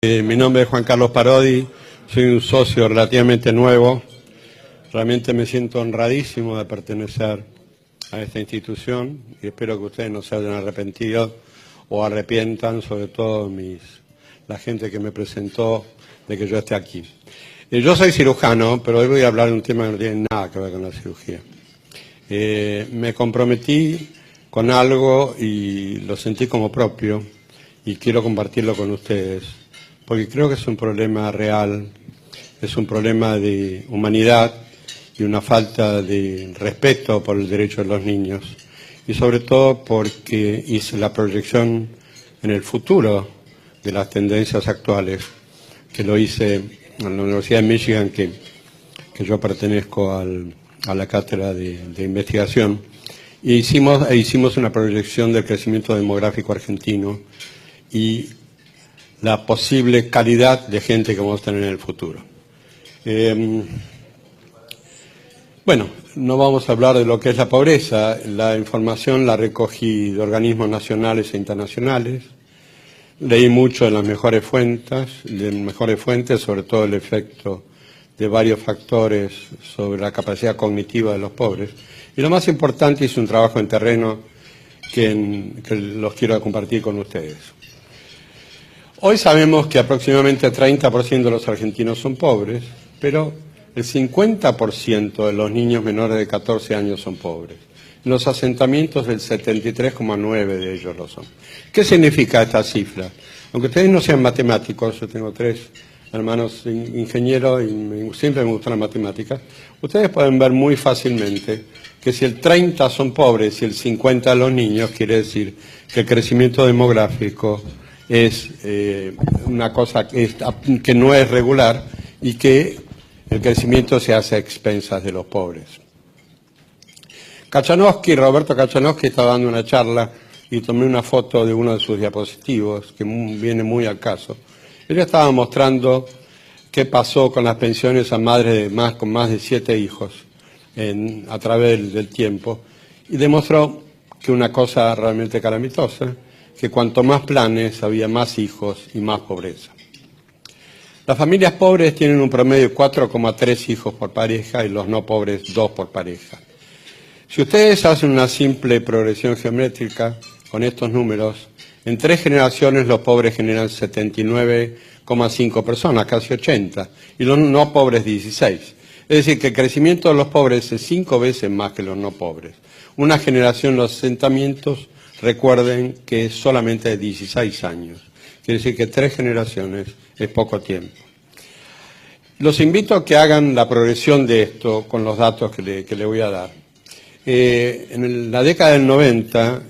Mi nombre es Juan Carlos Parodi, soy un socio relativamente nuevo. Realmente me siento honradísimo de pertenecer a esta institución y espero que ustedes no se hayan arrepentido o arrepientan, sobre todo la gente que me presentó, de que yo esté aquí. Yo soy cirujano, pero hoy voy a hablar de un tema que no tiene nada que ver con la cirugía. Me comprometí con algo y lo sentí como propio y quiero compartirlo con ustedes, porque creo que es un problema real, es un problema de humanidad y una falta de respeto por el derecho de los niños, y sobre todo porque hice la proyección en el futuro de las tendencias actuales, que lo hice en la Universidad de Michigan, que yo pertenezco a la cátedra de investigación, e hicimos una proyección del crecimiento demográfico argentino y la posible calidad de gente que vamos a tener en el futuro. Bueno, no vamos a hablar de lo que es la pobreza. La información la recogí de organismos nacionales e internacionales. Leí mucho de las mejores fuentes, sobre todo el efecto de varios factores sobre la capacidad cognitiva de los pobres. Y lo más importante, hice un trabajo en terreno que los quiero compartir con ustedes. Hoy sabemos que aproximadamente 30% de los argentinos son pobres, pero el 50% de los niños menores de 14 años son pobres. En los asentamientos el 73,9% de ellos lo son. ¿Qué significa esta cifra? Aunque ustedes no sean matemáticos, yo tengo 3 hermanos ingenieros y siempre me gustan las matemáticas, ustedes pueden ver muy fácilmente que si el 30 son pobres y el 50 de los niños, quiere decir que el crecimiento demográfico es una cosa que no es regular y que el crecimiento se hace a expensas de los pobres. Roberto Kachanowski estaba dando una charla y tomé una foto de uno de sus diapositivos que viene muy al caso. Él estaba mostrando qué pasó con las pensiones a madres con más de 7 hijos a través del tiempo, y demostró que una cosa realmente calamitosa, que cuanto más planes había más hijos y más pobreza. Las familias pobres tienen un promedio de 4,3 hijos por pareja y los no pobres 2 por pareja. Si ustedes hacen una simple progresión geométrica con estos números, en 3 generaciones los pobres generan 79,5 personas, casi 80, y los no pobres 16. Es decir, que el crecimiento de los pobres es 5 veces más que los no pobres. Una generación, los asentamientos, recuerden que es solamente de 16 años. Quiere decir que 3 generaciones es poco tiempo. Los invito a que hagan la progresión de esto con los datos que le voy a dar. En la década del 90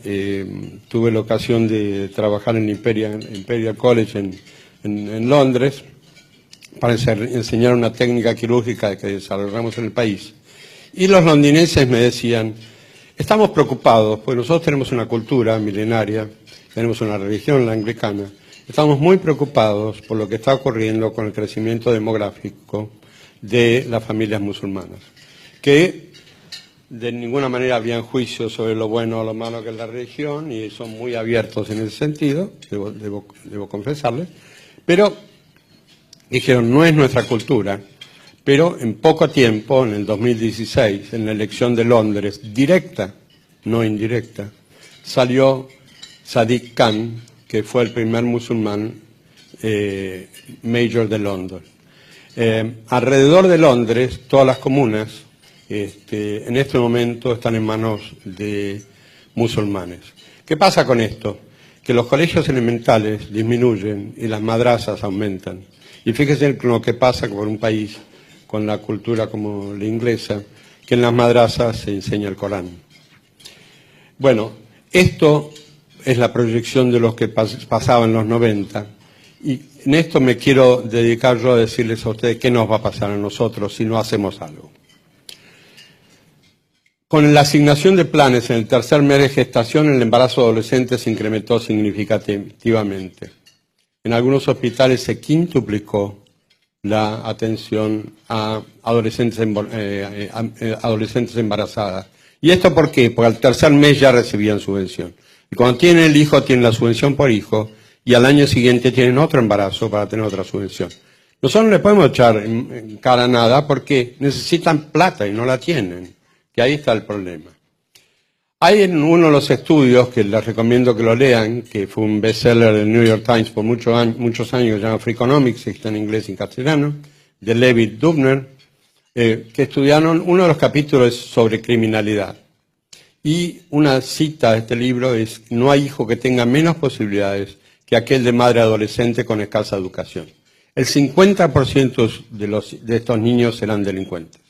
tuve la ocasión de trabajar en Imperial College en Londres para enseñar una técnica quirúrgica que desarrollamos en el país. Y los londinenses me decían, estamos preocupados, pues nosotros tenemos una cultura milenaria, tenemos una religión, la anglicana, estamos muy preocupados por lo que está ocurriendo con el crecimiento demográfico de las familias musulmanas, que de ninguna manera habían juicio sobre lo bueno o lo malo que es la religión y son muy abiertos en ese sentido, debo confesarles, pero dijeron, no es nuestra cultura. Pero en poco tiempo, en el 2016, en la elección de Londres, directa, no indirecta, salió Sadiq Khan, que fue el primer musulmán mayor de Londres. Alrededor de Londres, todas las comunas, en este momento están en manos de musulmanes. ¿Qué pasa con esto? Que los colegios elementales disminuyen y las madrasas aumentan. Y fíjense lo que pasa con un país con la cultura como la inglesa, que en las madrasas se enseña el Corán. Bueno, esto es la proyección de lo que pasaba en los 90, y en esto me quiero dedicar yo a decirles a ustedes qué nos va a pasar a nosotros si no hacemos algo. Con la asignación de planes en el tercer mes de gestación, el embarazo adolescente se incrementó significativamente. En algunos hospitales se quintuplicó la atención a adolescentes embarazadas. ¿Y esto por qué? Porque al tercer mes ya recibían subvención. Y cuando tienen el hijo, tienen la subvención por hijo, y al año siguiente tienen otro embarazo para tener otra subvención. Nosotros no le podemos echar en cara nada porque necesitan plata y no la tienen, que ahí está el problema. Hay en uno de los estudios, que les recomiendo que lo lean, que fue un bestseller del New York Times por muchos años, se llama Freakonomics, está en inglés y en castellano, de Levi Dubner, que estudiaron uno de los capítulos sobre criminalidad. Y una cita de este libro es: no hay hijo que tenga menos posibilidades que aquel de madre adolescente con escasa educación. El 50% de estos niños serán delincuentes.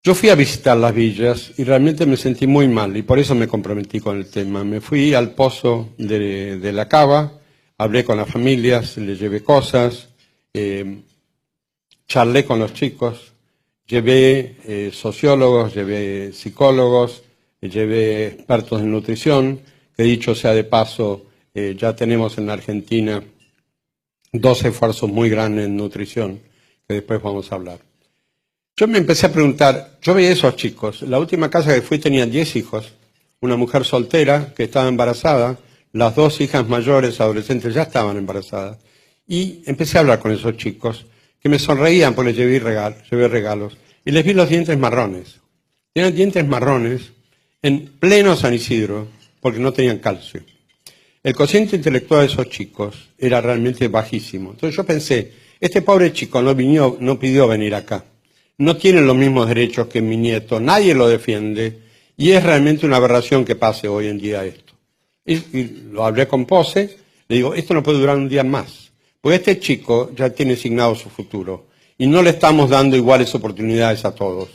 Yo fui a visitar las villas y realmente me sentí muy mal y por eso me comprometí con el tema. Me fui al pozo de la cava, hablé con las familias, les llevé cosas, charlé con los chicos, llevé sociólogos, llevé psicólogos, llevé expertos en nutrición, que dicho sea de paso, ya tenemos en la Argentina 2 esfuerzos muy grandes en nutrición, que después vamos a hablar. Yo me empecé a preguntar, yo veía a esos chicos, la última casa que fui tenían 10 hijos, una mujer soltera que estaba embarazada, las 2 hijas mayores, adolescentes, ya estaban embarazadas, y empecé a hablar con esos chicos, que me sonreían porque les llevé regalos, y les vi los dientes marrones. Tenían dientes marrones en pleno San Isidro, porque no tenían calcio. El cociente intelectual de esos chicos era realmente bajísimo. Entonces yo pensé, este pobre chico no pidió venir acá. No tiene los mismos derechos que mi nieto, nadie lo defiende, y es realmente una aberración que pase hoy en día esto. Y lo hablé con Pose, le digo, esto no puede durar un día más, porque este chico ya tiene asignado su futuro, y no le estamos dando iguales oportunidades a todos,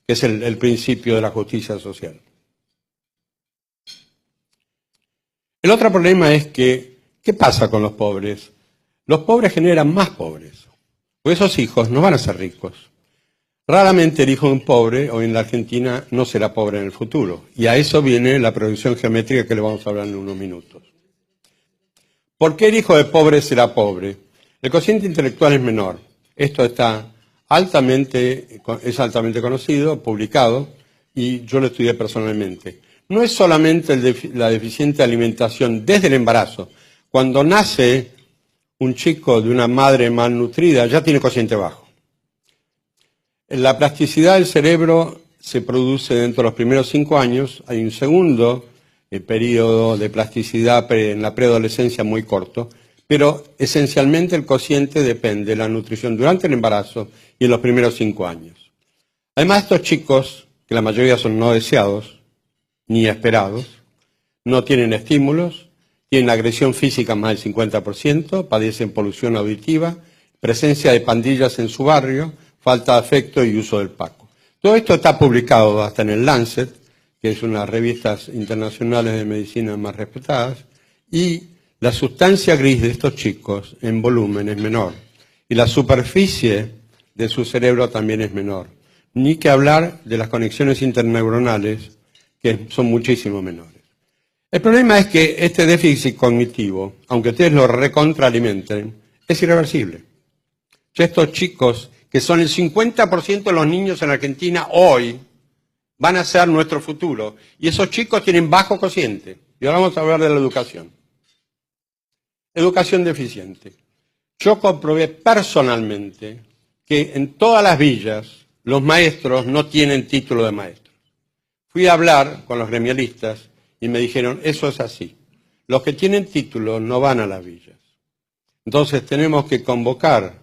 que es el principio de la justicia social. El otro problema es que, ¿qué pasa con los pobres? Los pobres generan más pobres, porque esos hijos no van a ser ricos. Raramente el hijo de un pobre, hoy en la Argentina, no será pobre en el futuro. Y a eso viene la progresión geométrica que le vamos a hablar en unos minutos. ¿Por qué el hijo de pobre será pobre? El cociente intelectual es menor. Esto es altamente conocido, publicado, y yo lo estudié personalmente. No es solamente la deficiente alimentación desde el embarazo. Cuando nace un chico de una madre malnutrida, ya tiene cociente bajo. La plasticidad del cerebro se produce dentro de los primeros 5 años. Hay un segundo periodo de plasticidad en la preadolescencia muy corto, pero esencialmente el cociente depende de la nutrición durante el embarazo y en los primeros 5 años. Además, estos chicos, que la mayoría son no deseados ni esperados, no tienen estímulos, tienen agresión física más del 50%, padecen polución auditiva, presencia de pandillas en su barrio, falta de afecto y uso del paco. Todo esto está publicado hasta en el Lancet, que es una de las revistas internacionales de medicina más respetadas, y la sustancia gris de estos chicos en volumen es menor, y la superficie de su cerebro también es menor. Ni que hablar de las conexiones interneuronales, que son muchísimo menores. El problema es que este déficit cognitivo, aunque ustedes lo recontraalimenten, es irreversible. Estos chicos, que son el 50% de los niños en Argentina hoy, van a ser nuestro futuro. Y esos chicos tienen bajo cociente. Y ahora vamos a hablar de la educación. Educación deficiente. Yo comprobé personalmente que en todas las villas los maestros no tienen título de maestro. Fui a hablar con los gremialistas y me dijeron, eso es así. Los que tienen título no van a las villas. Entonces tenemos que convocar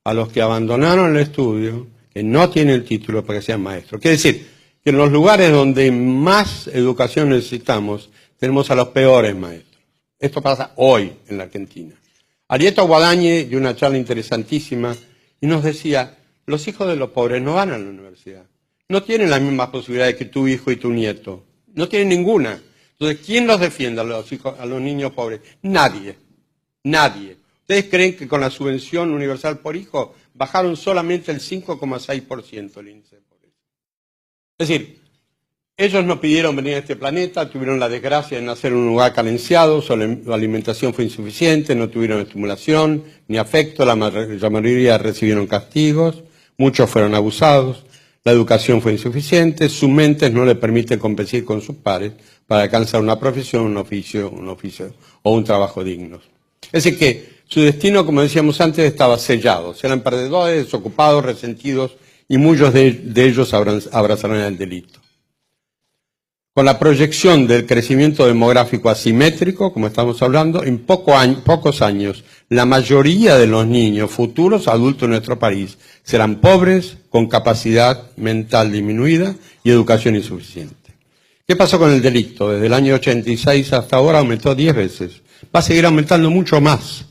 a los que abandonaron el estudio, que no tienen título para que sean maestros. Quiere decir que en los lugares donde más educación necesitamos, tenemos a los peores maestros. Esto pasa hoy en la Argentina. Arieta Guadañe dio una charla interesantísima y nos decía, los hijos de los pobres no van a la universidad. No tienen las mismas posibilidades que tu hijo y tu nieto. No tienen ninguna. Entonces, ¿quién los defiende a los niños pobres? Nadie. Nadie. ¿Ustedes creen que con la subvención universal por hijo bajaron solamente el 5,6% el índice de pobreza? Es decir, ellos no pidieron venir a este planeta, tuvieron la desgracia de nacer en un lugar carenciado, su alimentación fue insuficiente, no tuvieron estimulación ni afecto, la mayoría recibieron castigos, muchos fueron abusados. La educación fue insuficiente, su mente no le permite competir con sus pares para alcanzar una profesión, un oficio o un trabajo digno. Es decir que su destino, como decíamos antes, estaba sellado. Eran perdedores, desocupados, resentidos, y muchos de ellos abrazaron el delito. Con la proyección del crecimiento demográfico asimétrico, como estamos hablando, en pocos años, la mayoría de los niños futuros adultos en nuestro país serán pobres, con capacidad mental disminuida y educación insuficiente. ¿Qué pasó con el delito? Desde el año 86 hasta ahora aumentó 10 veces. Va a seguir aumentando mucho más,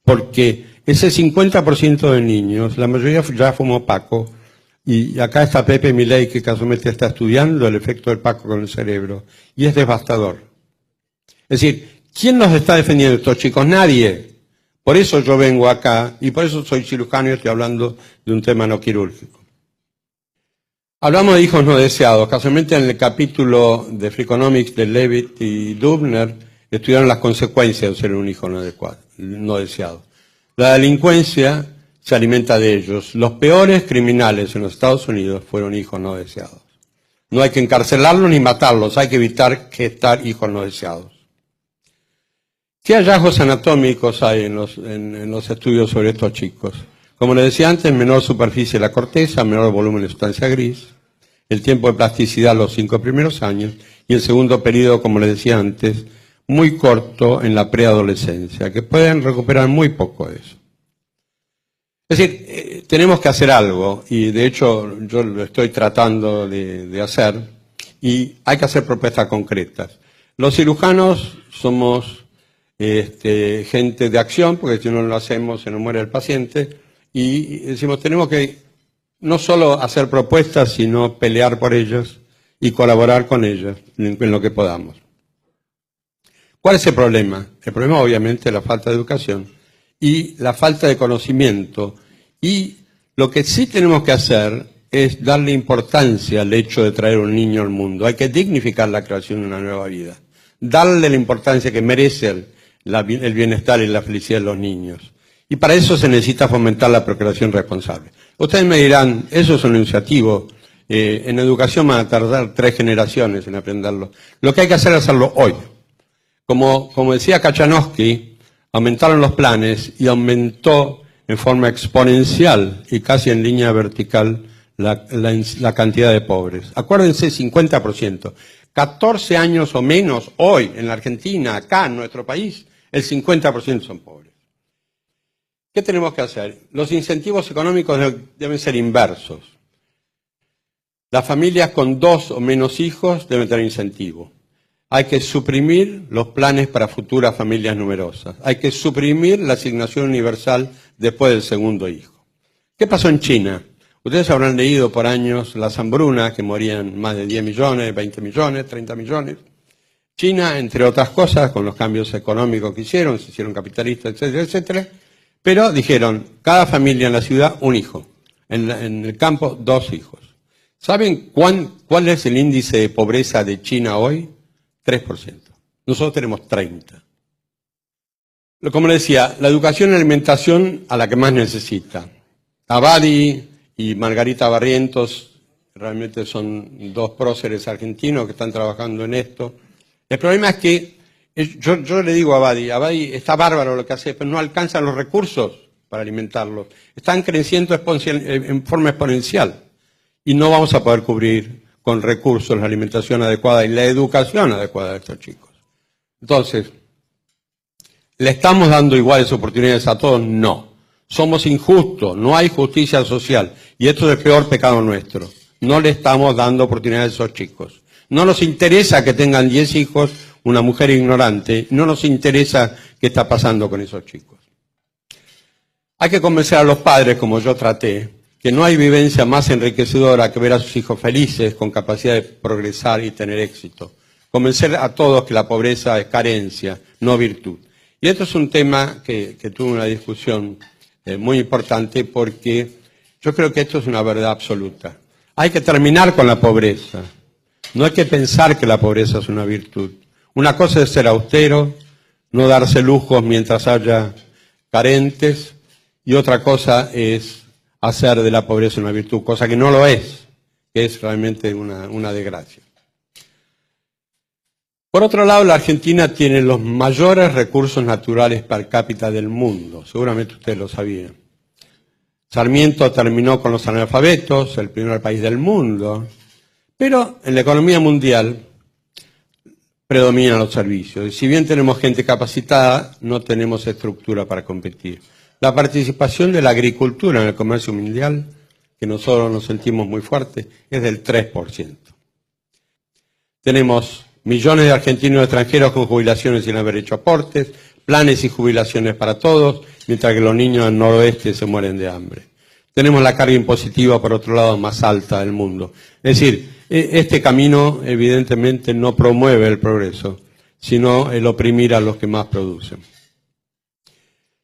porque ese 50% de niños, la mayoría ya fumó paco, y acá está Pepe Milei, que casualmente está estudiando el efecto del paco con el cerebro, y es devastador. Es decir, ¿quién nos está defendiendo estos chicos? Nadie. Por eso yo vengo acá, y por eso soy cirujano y estoy hablando de un tema no quirúrgico. Hablamos de hijos no deseados. Casualmente en el capítulo de Freakonomics de Levitt y Dubner estudiaron las consecuencias de ser un hijo no deseado. La delincuencia se alimenta de ellos. Los peores criminales en los Estados Unidos fueron hijos no deseados. No hay que encarcelarlos ni matarlos, hay que evitar gestar hijos no deseados. ¿Qué hallazgos anatómicos hay en los estudios sobre estos chicos? Como les decía antes, menor superficie de la corteza, menor volumen de sustancia gris, el tiempo de plasticidad los 5 primeros años y el segundo periodo, como les decía antes, muy corto en la preadolescencia, que pueden recuperar muy poco de eso. Es decir, tenemos que hacer algo, y de hecho yo lo estoy tratando de hacer, y hay que hacer propuestas concretas. Los cirujanos somos gente de acción, porque si no lo hacemos se nos muere el paciente, y decimos, tenemos que no solo hacer propuestas, sino pelear por ellas y colaborar con ellas en lo que podamos. ¿Cuál es el problema? El problema obviamente es la falta de educación y la falta de conocimiento, y lo que sí tenemos que hacer es darle importancia al hecho de traer un niño al mundo. Hay que dignificar la creación de una nueva vida, darle la importancia que merece el bienestar y la felicidad de los niños. Y para eso se necesita fomentar la procreación responsable. Ustedes me dirán, eso es un iniciativo, en educación van a tardar 3 generaciones en aprenderlo. Lo que hay que hacer es hacerlo hoy. Como decía Kachanowski, aumentaron los planes y aumentó en forma exponencial y casi en línea vertical la cantidad de pobres. Acuérdense, 50%. 14 años o menos hoy en la Argentina, acá en nuestro país, el 50% son pobres. ¿Qué tenemos que hacer? Los incentivos económicos deben ser inversos. Las familias con 2 o menos hijos deben tener incentivo. Hay que suprimir los planes para futuras familias numerosas. Hay que suprimir la asignación universal después del segundo hijo. ¿Qué pasó en China? Ustedes habrán leído por años las hambrunas, que morían más de 10 millones, 20 millones, 30 millones. China, entre otras cosas, con los cambios económicos que hicieron, se hicieron capitalistas, etcétera, etcétera, pero dijeron, cada familia en la ciudad, un hijo. En el campo, 2 hijos. ¿Saben cuál es el índice de pobreza de China hoy? 3%. Nosotros tenemos 30%. Como les decía, la educación y alimentación a la que más necesita. Abadi y Margarita Barrientos realmente son 2 próceres argentinos que están trabajando en esto. El problema es que yo le digo a Abadi está bárbaro lo que hace, pero no alcanzan los recursos para alimentarlos. Están creciendo en forma exponencial y no vamos a poder cubrir con recursos la alimentación adecuada y la educación adecuada de estos chicos. Entonces, ¿le estamos dando iguales oportunidades a todos? No. Somos injustos, no hay justicia social, y esto es el peor pecado nuestro. No le estamos dando oportunidades a esos chicos. No nos interesa que tengan 10 hijos, una mujer ignorante, no nos interesa qué está pasando con esos chicos. Hay que convencer a los padres, como yo traté, que no hay vivencia más enriquecedora que ver a sus hijos felices, con capacidad de progresar y tener éxito. Convencer a todos que la pobreza es carencia, no virtud. Y esto es un tema que tuvo una discusión muy importante, porque yo creo que esto es una verdad absoluta. Hay que terminar con la pobreza. No hay que pensar que la pobreza es una virtud. Una cosa es ser austero, no darse lujos mientras haya carentes, y otra cosa es hacer de la pobreza una virtud, cosa que no lo es. que es realmente una desgracia. Por otro lado, la Argentina tiene los mayores recursos naturales per cápita del mundo, seguramente ustedes lo sabían. Sarmiento terminó con los analfabetos, el primer país del mundo, pero en la economía mundial predominan los servicios. Y si bien tenemos gente capacitada, no tenemos estructura para competir. La participación de la agricultura en el comercio mundial, que nosotros nos sentimos muy fuertes, es del 3%. Tenemos millones de argentinos extranjeros con jubilaciones sin haber hecho aportes, planes y jubilaciones para todos, mientras que los niños del noroeste se mueren de hambre. Tenemos la carga impositiva, por otro lado, más alta del mundo. Es decir, este camino evidentemente no promueve el progreso, sino el oprimir a los que más producen.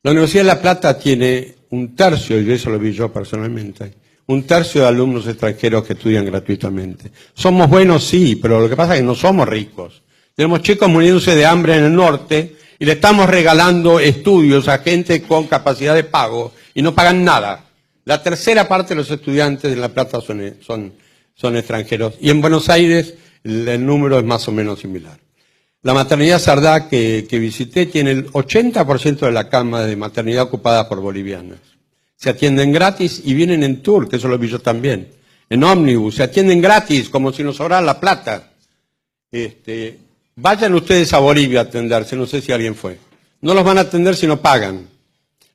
La Universidad de La Plata tiene un tercio, y eso lo vi yo personalmente, un tercio de alumnos extranjeros que estudian gratuitamente. Somos buenos, sí, pero lo que pasa es que no somos ricos. Tenemos chicos muriéndose de hambre en el norte y le estamos regalando estudios a gente con capacidad de pago y no pagan nada. La tercera parte de los estudiantes de La Plata son extranjeros. Y en Buenos Aires el número es más o menos similar. La maternidad Sardá que visité tiene el 80% de la cama de maternidad ocupada por bolivianas. Se atienden gratis y vienen en tour, que eso lo vi yo también. En ómnibus, se atienden gratis, como si nos sobrara la plata. Vayan ustedes a Bolivia a atenderse, no sé si alguien fue. No los van a atender si no pagan.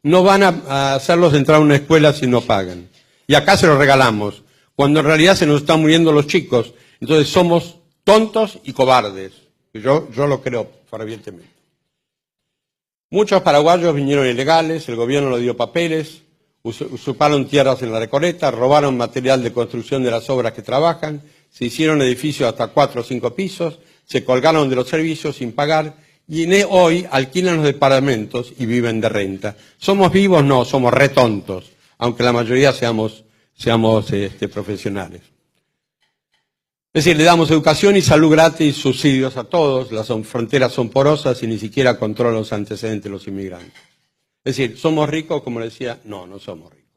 No van a hacerlos entrar a una escuela si no pagan. Y acá se los regalamos, cuando en realidad se nos están muriendo los chicos. Entonces somos tontos y cobardes. Yo lo creo fervientemente. Muchos paraguayos vinieron ilegales, el gobierno les dio papeles, usurparon tierras en la Recoleta, robaron material de construcción de las obras que trabajan, se hicieron edificios hasta 4 o 5 pisos, se colgaron de los servicios sin pagar y hoy alquilan los departamentos y viven de renta. ¿Somos vivos? No, somos retontos, aunque la mayoría seamos profesionales. Es decir, le damos educación y salud gratis, subsidios a todos, las fronteras son porosas y ni siquiera controlan los antecedentes de los inmigrantes. Es decir, ¿somos ricos? Como le decía, no somos ricos.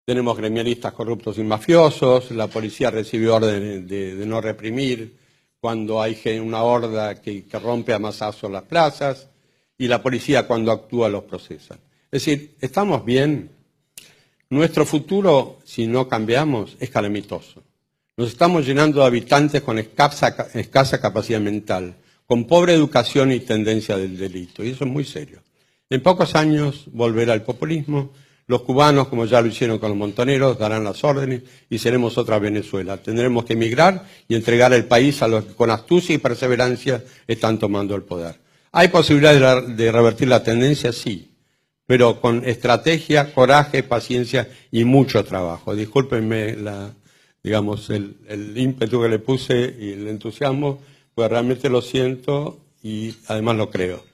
Tenemos gremialistas corruptos y mafiosos, la policía recibe órdenes de no reprimir cuando hay una horda que rompe a mazazos las plazas y la policía cuando actúa los procesa. Es decir, ¿estamos bien? Nuestro futuro, si no cambiamos, es calamitoso. Nos estamos llenando de habitantes con escasa capacidad mental, con pobre educación y tendencia del delito, y eso es muy serio. En pocos años volverá el populismo, los cubanos, como ya lo hicieron con los montoneros, darán las órdenes y seremos otra Venezuela. Tendremos que emigrar y entregar el país a los que con astucia y perseverancia están tomando el poder. ¿Hay posibilidad de revertir la tendencia? Sí, pero con estrategia, coraje, paciencia y mucho trabajo. Discúlpenme el ímpetu que le puse y el entusiasmo, pues realmente lo siento y además lo creo.